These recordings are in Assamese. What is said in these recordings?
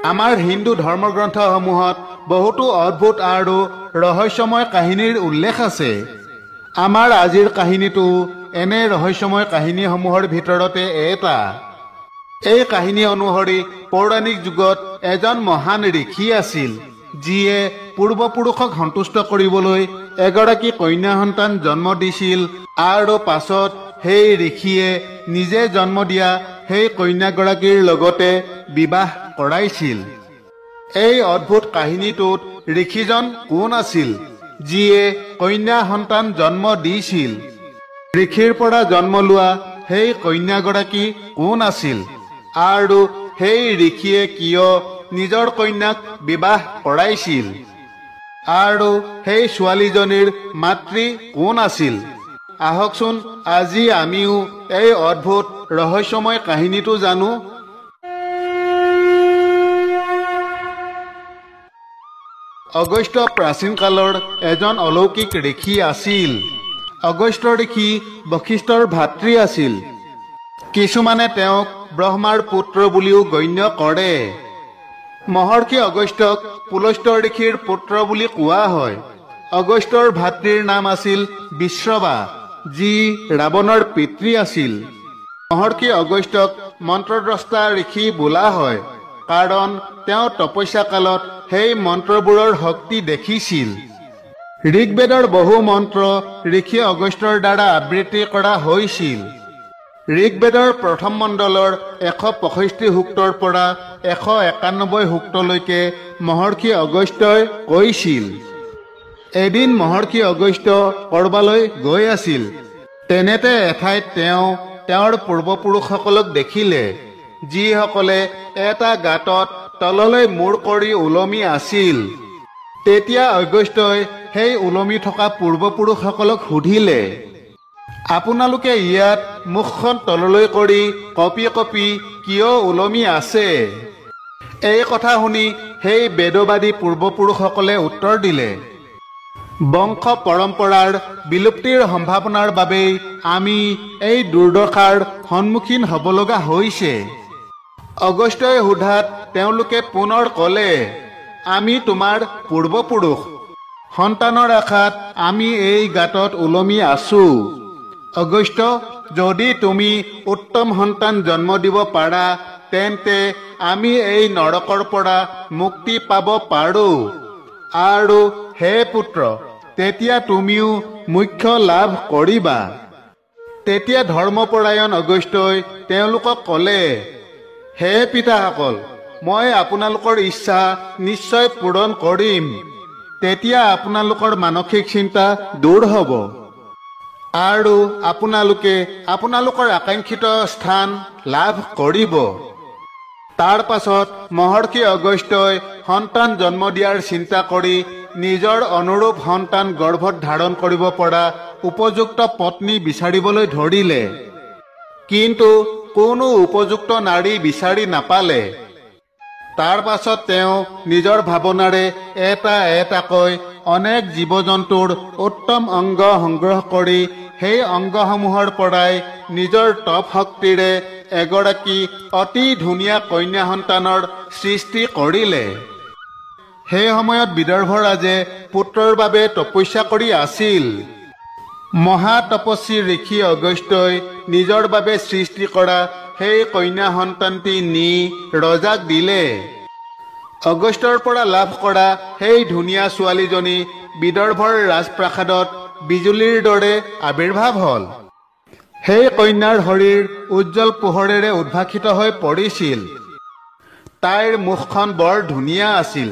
আমাৰ হিন্দু ধৰ্মগ্ৰন্থসমূহত বহুতো অদ্ভুত আৰু ৰহস্যময় কাহিনীৰ উল্লেখ আছে। আমাৰ আজিৰ কাহিনীটো এনে ৰহস্যময় কাহিনীসমূহৰ ভিতৰতে এটা। এই কাহিনী অনুসৰি পৌৰাণিক যুগত এজন মহান ঋষি আছিল, যিয়ে পূৰ্বপুৰুষক সন্তুষ্ট কৰিবলৈ এগৰাকী কন্যা সন্তান জন্ম দিছিল আৰু পাছত সেই ঋষিয়ে নিজে জন্ম দিয়া সেই কন্যাগৰাকীৰ লগতে বিবাহ কৰাইছিল। এই অদ্ভুত কাহিনীটোত ঋষিজন কোন আছিল, যিয়ে কন্যা সন্তান জন্ম দিছিল? ঋষিৰ পৰা জন্ম লোৱা সেই কন্যাগৰাকী কোন আছিল আৰু সেই ঋষিয়ে কিয় নিজৰ কন্যাক বিবাহ কৰাইছিল? আৰু সেই ছোৱালীজনীৰ মাতৃ কোন আছিল? আহকচোন আজি আমিও এই অদ্ভুত ৰহস্যময় কাহিনীটো জানো। অগস্ত্য প্ৰাচীন কালৰ এজন অলৌকিক ঋষি আছিল। অগস্ত্য ঋষি বশিষ্ঠৰ ভাতৃ আছিল। কিছুমানে তেওঁক ব্ৰহ্মাৰ পুত্ৰ বুলিও গণ্য কৰে। মহৰ্ষি অগস্ত্যক পুলস্ত্য ঋষিৰ পুত্ৰ বুলি কোৱা হয়। অগস্ত্যৰ ভাতৃৰ নাম আছিল বিশ্ৰৱা, যি ৰাৱণৰ পিতৃ আছিল। মহৰ্ষি অগস্ত্যক মন্ত্ৰদ্ৰষ্টা ঋষি বোলা হয়, কাৰণ তেওঁ তপস্যা কালত সেই মন্ত্ৰবোৰৰ শক্তি দেখিছিল। ঋগ্বেদৰ বহু মন্ত্ৰ ঋষি অগস্ত্যৰ দ্বাৰা আবৃত্তি কৰা হৈছিল। ঋগ্বেদৰ প্ৰথম মণ্ডলৰ ১৬৫ সূক্তৰ পৰা ১৯১ সূক্তলৈকে মহৰ্ষি অগস্ত্যই কৈছিল। এদিন মহৰ্ষি অগস্ত্য কৰবালৈ গৈ আছিল। তেনেতে এঠাইত তেওঁ তেওঁৰ পূৰ্বপুৰুষসকলক দেখিলে, যিসকলে এটা গাঁতত তললৈ মূৰ কৰি ওলমি আছিল। তেতিয়া অগস্ত্যই সেই ওলমি থকা পূৰ্বপুৰুষসকলক সুধিলে, আপোনালোকে ইয়াত মুখখন তললৈ কৰি কঁপি কঁপি কিয় ওলমি আছে? এই কথা শুনি সেই বেদবাদী পূৰ্বপুৰুষসকলে উত্তৰ দিলে, বংশ পৰম্পৰাৰ বিলুপ্তিৰ সম্ভাৱনাৰ বাবেই আমি এই দুৰ্দশাৰ সন্মুখীন হ'ব লগা হৈছে। অগস্ত্যই সোধাত তেওঁলোকে পুনৰ ক'লে, আমি তোমাৰ পূৰ্বপুৰুষ। সন্তানৰ আশাত আমি এই গাঁতত ওলমি আছো। অগস্ত্য, যদি তুমি উত্তম সন্তান জন্ম দিব পাৰা, তেন্তে আমি এই নৰকৰ পৰা মুক্তি পাব পাৰো। আৰু হে পুত্ৰ, তেতিয়া তুমিও মোক্ষ লাভ কৰিবা। তেতিয়া ধৰ্মপৰায়ণ অগস্ত্যই তেওঁলোকক ক'লে, হে পিতাসকল, মই আপোনালোকৰ ইচ্ছা নিশ্চয় পূৰণ কৰিম। তেতিয়া আপোনালোকৰ মানসিক চিন্তা দূৰ হ'ব আৰু আপোনালোকে আপোনালোকৰ আকাংক্ষিত স্থান লাভ কৰিব। তাৰ পাছত মহৰ্ষি অগস্ত্যই সন্তান জন্ম দিয়াৰ চিন্তা কৰি নিজৰ অনুৰূপ সন্তান গৰ্ভত ধাৰণ কৰিব পৰা উপযুক্ত পত্নী বিচাৰিবলৈ ধৰিলে। কিন্তু কোনো উপযুক্ত নাৰী বিচাৰি নাপালে। তাৰ পাছত তেওঁ নিজৰ ভাৱনাৰে এটা এটাকৈ অনেক জীৱ জন্তুৰ উত্তম অংগ সংগ্ৰহ কৰি সেই অংগসমূহৰ পৰাই নিজৰ তপ শক্তিৰে এগৰাকী অতি ধুনীয়া কন্যা সন্তানৰ সৃষ্টি কৰিলে। সেই সময়ত বিদৰ্ভ ৰাজে পুত্ৰৰ বাবে তপস্যা কৰি আছিল। মহাতপস্বী ঋষি অগস্ত্যই নিজৰ বাবে সৃষ্টি কৰা সেই কন্যা সন্তানটি নি ৰজাক দিলে। অগস্ত্যৰ পৰা লাভ কৰা সেই ধুনীয়া ছোৱালীজনী বিদৰ্ভৰ ৰাজপ্ৰাসাদত বিজুলীৰ দৰে আবিৰ্ভাৱ হ'ল। সেই কন্যাৰ শৰীৰ উজ্জ্বল পোহৰেৰে উদ্ভাসিত হৈ পৰিছিল। তাইৰ মুখখন বৰ ধুনীয়া আছিল।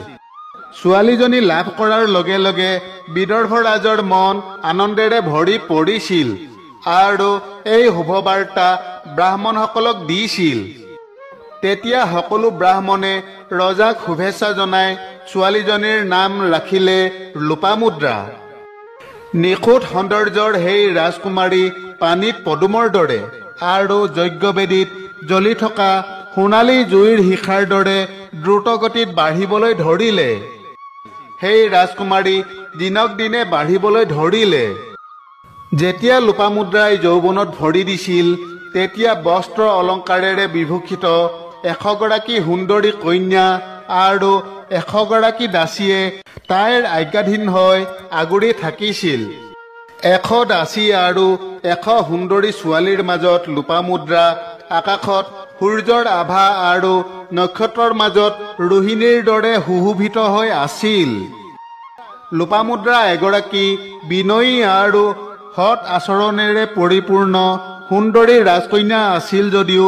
ছোৱালীজনী লাভ কৰাৰ লগে লগে বিদৰ্ভ ৰাজৰ মন আনন্দেৰে ভৰি পৰিছিল আৰু এই শুভবাৰ্তা ব্ৰাহ্মণসকলক দিছিল। তেতিয়া সকলো ব্ৰাহ্মণে ৰজাক শুভেচ্ছা জনাই ছোৱালীজনীৰ নাম ৰাখিলে লোপামুদ্ৰা। নিখুঁত সৌন্দৰ্যৰ সেই ৰাজকুমাৰী পানীত পদুমৰ দৰে আৰু যজ্ঞবেদীত জ্বলি থকা সোণালী জুইৰ শিখাৰ দৰে দ্ৰুতগতিত বাঢ়িবলৈ ধৰিলে। সেই ৰাজকুমাৰী দিনক দিনে বাঢ়িবলৈ ধৰিলে। যেতিয়া লোপামুদ্ৰাই যৌৱনত ভৰি দিছিল, তেতিয়া বস্ত্ৰ অলংকাৰেৰে বিভূষিত ১০০গৰাকী সুন্দৰী কন্যা আৰু 100 গৰাকী দাসীয়ে তাইৰ আজ্ঞাধীন হৈ আগুৰি থাকিছিল। 100 দাসী আৰু 100 সুন্দৰী ছোৱালীৰ মাজত লোপামুদ্ৰা আকাশত সূৰ্যৰ আভা আৰু নক্ষত্ৰৰ মাজত ৰোহিণীৰ দৰে সুশোভিত হৈ আছিল। লোপামুদ্ৰা এগৰাকী বিনয়ী আৰু সৎ আচৰণেৰে পৰিপূৰ্ণ সুন্দৰী ৰাজকন্যা আছিল যদিও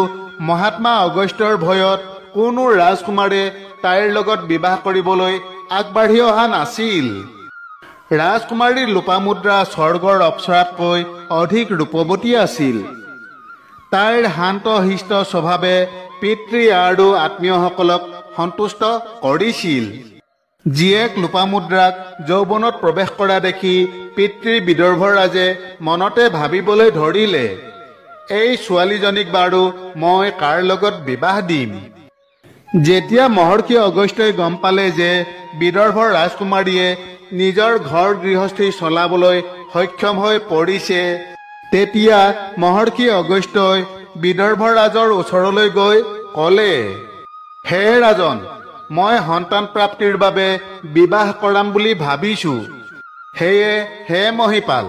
মহাত্মা অগষ্টৰ ভয়ত কোনো ৰাজকুমাৰে তাইৰ লগত বিবাহ কৰিবলৈ আগবাঢ়ি অহা নাছিল। ৰাজকুমাৰী লোপামুদ্ৰা স্বৰ্গৰ অপ্সৰাতকৈ অধিক ৰূপৱতী আছিল। তাইৰ শান্ত শিষ্ট স্বভাৱে পিতৃ আৰু আত্মীয়সকলক সন্তুষ্ট কৰিছিল। জীয়েক লোপামুদ্ৰাক যৌৱনত প্ৰৱেশ কৰা দেখি পিতৃ বিদৰ্ভৰাজে মনতে ভাবিবলৈ ধৰিলে, এই ছোৱালীজনীক বাৰু মই কাৰ লগত বিবাহ দিম। যেতিয়া মহৰ্ষি অগষ্টই গম পালে যে বিদৰ্ভৰ ৰাজকুমাৰীয়ে নিজৰ ঘৰ গৃহস্থী চলাবলৈ সক্ষম হৈ পৰিছে, তেতিয়া মহৰ্ষি অগষ্টই বিদৰ্ভৰাজৰ ওচৰলৈ গৈ ক'লে, হে ৰাজন, মই সন্তান প্ৰাপ্তিৰ বাবে বিবাহ কৰাম বুলি ভাবিছো। সেয়ে হে মহিপাল,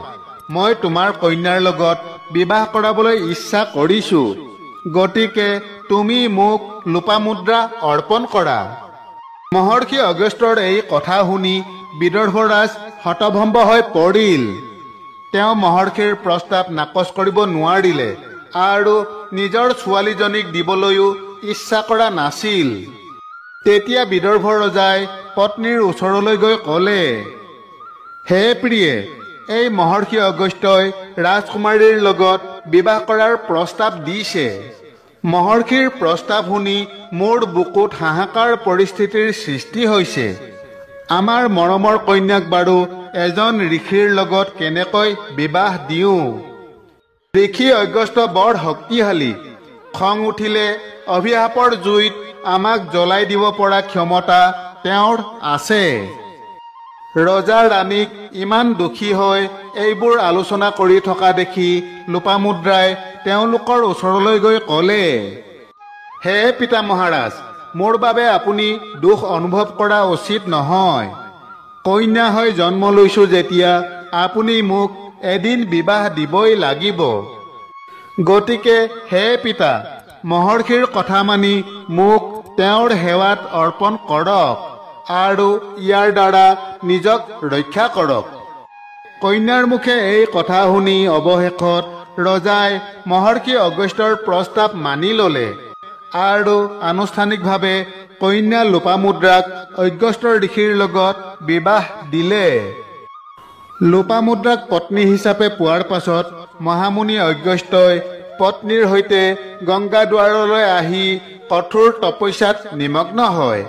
মই তোমাৰ কন্যাৰ লগত বিবাহ কৰাবলৈ ইচ্ছা কৰিছো। গতিকে তুমি মোক লোপামুদ্ৰা অৰ্পণ কৰা। মহৰ্ষি অগষ্টৰ এই কথা শুনি বিদৰ্ভৰাজ হতভম্ব হৈ পৰিল। তেওঁ মহৰ্ষিৰ প্ৰস্তাৱ নাকচ কৰিব নোৱাৰিলে আৰু নিজৰ ছোৱালীজনীক দিবলৈও ইচ্ছা কৰা নাছিল। তেতিয়া বিদৰ্ভ ৰজাই পত্নীৰ ওচৰলৈ গৈ ক'লে, হে প্ৰিয়ে, এই মহৰ্ষি অগষ্টই ৰাজকুমাৰীৰ লগত বিবাহ কৰাৰ প্ৰস্তাৱ দিছে। মহৰ্ষিৰ প্ৰস্তাৱ শুনি মোৰ বুকুত হাহাকাৰ পৰিস্থিতিৰ সৃষ্টি হৈছে। আমাৰ মৰমৰ কন্যাক বাৰু এজন ঋষিৰ লগত কেনেকৈ বিবাহ দিওঁ? ঋষি অগষ্ট বৰ শক্তিশালী। খং উঠিলে অভিশাপৰ জুইত আমাক জ্বলাই দিব পৰা ক্ষমতা তেওঁৰ আছে। ৰজা ৰাণীক ইমান দুখী হৈ এইবোৰ আলোচনা কৰি থকা দেখি লোপামুদ্ৰাই তেওঁলোকৰ ওচৰলৈ গৈ ক'লে, হে পিতা মহাৰাজ, মোৰ বাবে আপুনি দুখ অনুভৱ কৰা উচিত নহয়। কন্যা হৈ জন্ম লৈছো যেতিয়া আপুনি মোক এদিন বিবাহ দিবই লাগিব। গতিকে হে পিতা, মহৰ্ষিৰ কথা মানি মোক তেওঁৰ সেৱাত অৰ্পণ কৰক আৰু ইয়াৰ দ্বাৰা নিজক ৰক্ষা কৰক। কন্যাৰ মুখে এই কথা শুনি অৱশেষত ৰজাই মহৰ্ষি অগষ্টৰ প্ৰস্তাৱ মানি ললে আৰু আনুষ্ঠানিকভাৱে কন্যা লোপামুদ্ৰাক অগষ্ট ঋষিৰ লগত বিবাহ দিলে। লোপামুদ্ৰাক পত্নী হিচাপে পোৱাৰ পাছত মহামুনি অগষ্টই পত্নীৰ সৈতে গংগা দুৱাৰলৈ আহি কঠোৰ তপস্যাত নিমগ্ন হয়।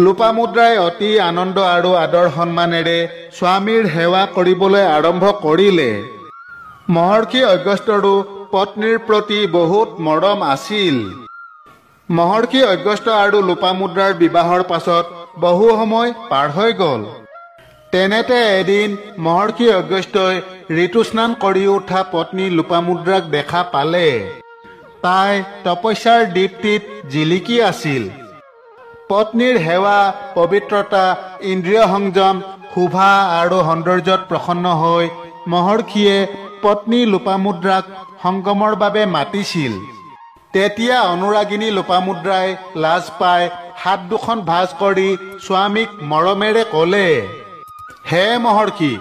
লোপামুদ্ৰাই অতি আনন্দ আৰু আদৰ সন্মানেৰে স্বামীৰ সেৱা কৰিবলৈ আৰম্ভ কৰিলে। মহৰ্ষি অগষ্টৰো পত্নীৰ প্ৰতি বহুত মৰম আছিল। মহৰ্ষি অগষ্ট আৰু লোপামুদ্ৰাৰ বিবাহৰ পাছত বহু সময় পাৰ হৈ গ'ল। তেনেতে এদিন মহৰ্ষি অগষ্টই ঋতুস্নান কৰি উঠা পত্নী লোপামুদ্ৰাক দেখা পালে। তাই তপস্যাৰ দীপ্তিত জিলিকি আছিল। পত্নীৰ সেৱা, পবিত্ৰতা, ইন্দ্ৰিয় সংযম, শোভা আৰু সৌন্দৰ্যত প্ৰসন্ন হৈ মহৰ্ষিয়ে পত্নী লোপামুদ্ৰাক সংগমৰ বাবে মাতিছিল। তেতিয়া অনুৰাগিনী লোপামুদ্ৰাই লাজ পাই হাত দুখন ভাঁজ কৰি স্বামীক মৰমেৰে ক'লে, হে মহৰ্ষি,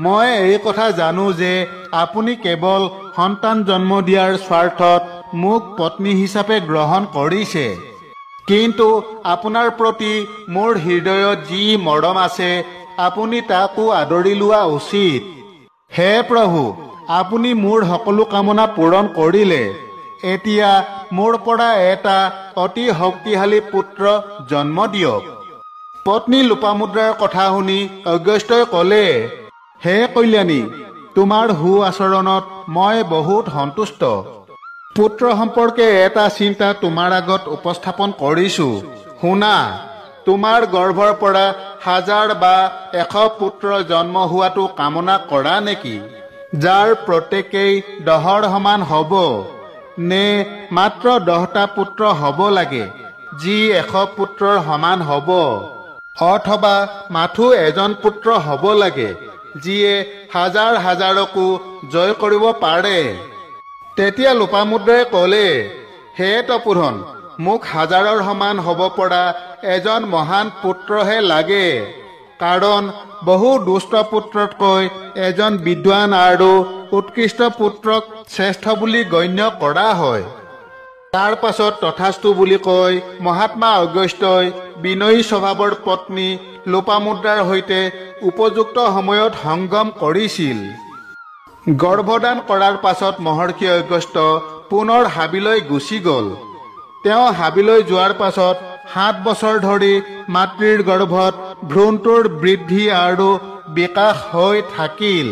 মই এই কথা জানো যে আপুনি কেৱল সন্তান জন্ম দিয়াৰ স্বাৰ্থত মোক পত্নী হিচাপে গ্ৰহণ কৰিছে, কিন্তু আপোনাৰ প্ৰতি মোৰ হৃদয়ত যি মৰম আছে আপুনি তাকো আদৰি লোৱা উচিত। হে প্ৰভু, আপুনি মোৰ সকলো কামনা পূৰণ কৰিলে। এতিয়া মোৰ পৰা এটা অতি শক্তিশালী পুত্ৰ জন্ম দিয়ক। পত্নী লোপামুদ্ৰাৰ কথা শুনি অগষ্টই ক'লে, হে কল্যাণী, তোমাৰ সু আচৰণত মই বহুত সন্তুষ্ট। পুত্ৰ সম্পৰ্কে এটা চিন্তা তোমাৰ আগত উপস্থাপন কৰিছো। শুনা, তোমাৰ গৰ্ভৰ পৰা 1000 বা 100 পুত্ৰ জন্ম হোৱাটো কামনা কৰা নেকি? যাৰ প্ৰত্যেকেই 10ৰ সমান হ'ব, নে মাত্ৰ 10টা পুত্ৰ হ'ব লাগে? যি 100 পুত্ৰৰ সমান হ'ব, অথবা মাথো এজন পুত্ৰ হ'ব লাগে, যিয়ে হাজাৰ হাজাৰকো জয় কৰিব পাৰে। তেতিয়া লোপামুদ্ৰাই ক'লে, হে তপোধন, মোক হাজাৰৰ সমান হ'ব পৰা এজন মহান পুত্ৰহে লাগে, কাৰণ বহু দুষ্ট পুত্ৰতকৈ এজন বিদ্বান আৰু উৎকৃষ্ট পুত্ৰক শ্ৰেষ্ঠ বুলি গণ্য কৰা হয়। তাৰ পাছত তথাস্তু বুলি কৈ মহাত্মা অগস্ত্যই বিনয়ী স্বভাৱৰ পত্নী লোপামুদ্ৰাৰ সৈতে উপযুক্ত সময়ত সংগম কৰিছিল। গৰ্ভদান কৰাৰ পাছত মহৰ্ষি অগস্ত্য পুনৰ হাবিলৈ গুচি গ'ল। তেওঁ হাবিলৈ যোৱাৰ পাছত 7 বছৰ ধৰি মাতৃৰ গৰ্ভত ভ্ৰূণটোৰ বৃদ্ধি আৰু বিকাশ হৈ থাকিল।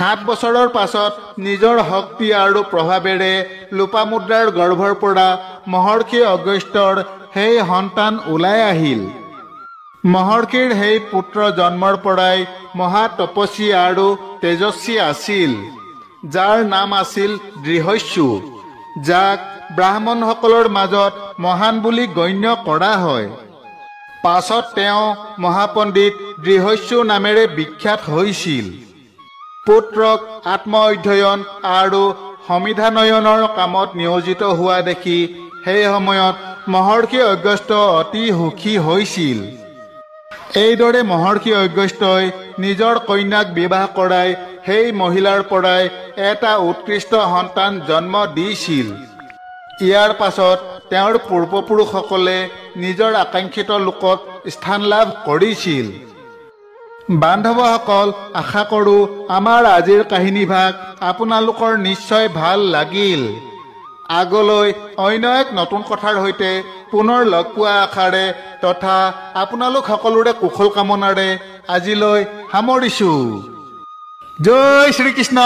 7 বছৰৰ পাছত নিজৰ শক্তি আৰু প্ৰভাৱেৰে লোপামুদ্ৰাৰ গৰ্ভৰ পৰা মহৰ্ষি অগস্ত্যৰ সেই সন্তান ওলাই আহিল। মহৰ্ষিৰ সেই পুত্ৰ জন্মৰ পৰাই মহা তপস্বী আৰু তেজস্বী আছিল, যাৰ নাম আছিল দৃঢ়স্যু, যাক ব্ৰাহ্মণসকলৰ মাজত মহান বুলি গণ্য কৰা হয়। পাছত তেওঁ মহাপণ্ডিত দৃঢ়স্যু নামেৰে বিখ্যাত হৈছিল। পুত্ৰক আত্ম অধ্যয়ন আৰু সমিধানয়নৰ কামত নিয়োজিত হোৱা দেখি সেই সময়ত মহৰ্ষি অগস্ত্য অতি সুখী হৈছিল। এইদৰে মহৰ্ষি অগস্ত্যই নিজৰ কন্যাক বিবাহ কৰাই সেই মহিলাৰ পৰাই এটা উৎকৃষ্ট সন্তান জন্ম দিছিল। ইয়াৰ পাছত তেওঁৰ পূৰ্বপুৰুষসকলে নিজৰ আকাংক্ষিত লোকত স্থান লাভ কৰিছিল। বান্ধৱসকল, আশা কৰোঁ আমাৰ আজিৰ কাহিনীভাগ আপোনালোকৰ নিশ্চয় ভাল লাগিল। আগলৈ অন্য এক নতুন কথাৰ সৈতে পুনৰ লগ পোৱা আশাৰে তথা আপোনালোক সকলোৰে কুশল কামনাৰে আজিলৈ সামৰিছোঁ। জয় শ্ৰীকৃষ্ণ।